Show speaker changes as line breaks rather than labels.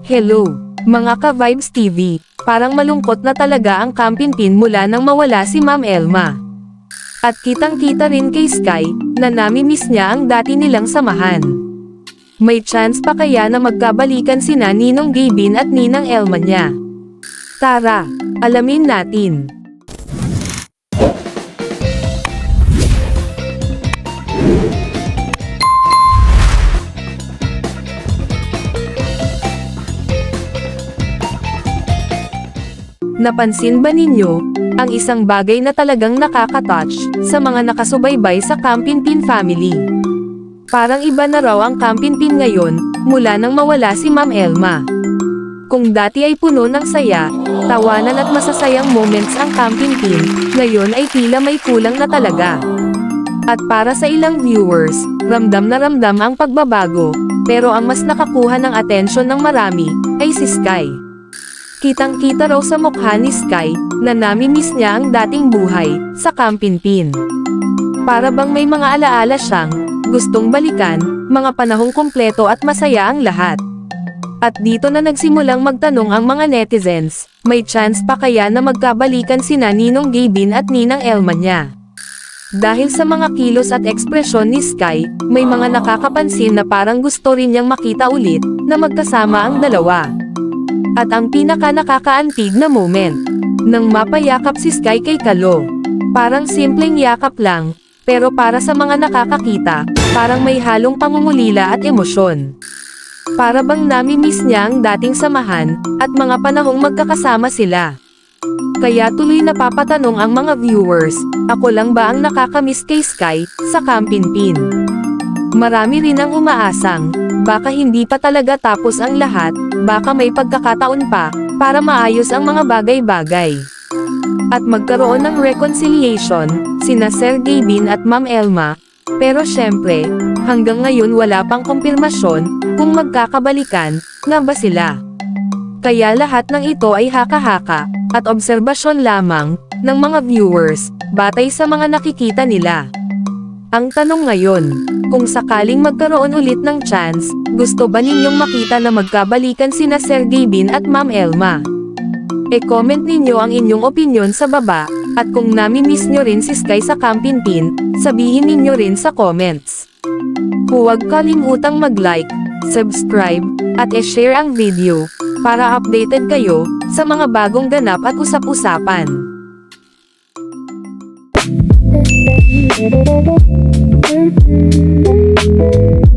Hello, mga ka-Vibes TV. Parang malungkot na talaga ang Kampinpin mula nang mawala si Ma'am Elma. At kitang-kita rin kay Sky, na nami-miss niya ang dati nilang samahan. May chance pa kaya na magkabalikan sina Ninong Gavin at Ninang Elma niya? Tara, alamin natin. Napansin ba ninyo, ang isang bagay na talagang nakaka-touch, sa mga nakasubaybay sa Kampinpin family? Parang iba na raw ang Kampinpin ngayon, mula nang mawala si Ma'am Elma. Kung dati ay puno ng saya, tawanan at masasayang moments ang Kampinpin, ngayon ay tila may kulang na talaga. At para sa ilang viewers, ramdam na ramdam ang pagbabago, pero ang mas nakakuha ng atensyon ng marami, ay si Sky. Kitang-kita raw sa mukha ni Sky, na nami-miss niya ang dating buhay, sa Kampinpin. Para bang may mga alaala siyang, gustong balikan, mga panahong kumpleto at masaya ang lahat. At dito na nagsimulang magtanong ang mga netizens, may chance pa kaya na magkabalikan sina Ninong Gavin at Ninang Elma niya? Dahil sa mga kilos at ekspresyon ni Sky, may mga nakakapansin na parang gusto rin niyang makita ulit, na magkasama ang dalawa. At ang pinaka-nakakaantig na moment, nang mapayakap si Sky kay Kalo. Parang simpleng yakap lang, pero para sa mga nakakakita, parang may halong pangungulila at emosyon. Para bang nami-miss niya ang dating samahan, at mga panahong magkakasama sila. Kaya tuloy napapatanong ang mga viewers, ako lang ba ang nakakamiss kay Sky, sa Kampinpin? Marami rin ang umaasang, baka hindi pa talaga tapos ang lahat, baka may pagkakataon pa, para maayos ang mga bagay-bagay. At magkaroon ng reconciliation, sina Sir Gavin at Ma'am Elma, pero syempre, hanggang ngayon wala pang kumpirmasyon, kung magkakabalikan, nga ba sila. Kaya lahat ng ito ay haka-haka, at obserbasyon lamang, ng mga viewers, batay sa mga nakikita nila. Ang tanong ngayon, kung sakaling magkaroon ulit ng chance, gusto ba ninyong makita na magkabalikan sina Sir Gavin at Ma'am Elma? E-comment ninyo ang inyong opinyon sa baba, at kung nami-miss nyo rin si Sky sa Kampinpin, sabihin ninyo rin sa comments. Huwag kalimutang mag-like, subscribe, at e-share ang video, para updated kayo, sa mga bagong ganap at usap-usapan.
Thank you.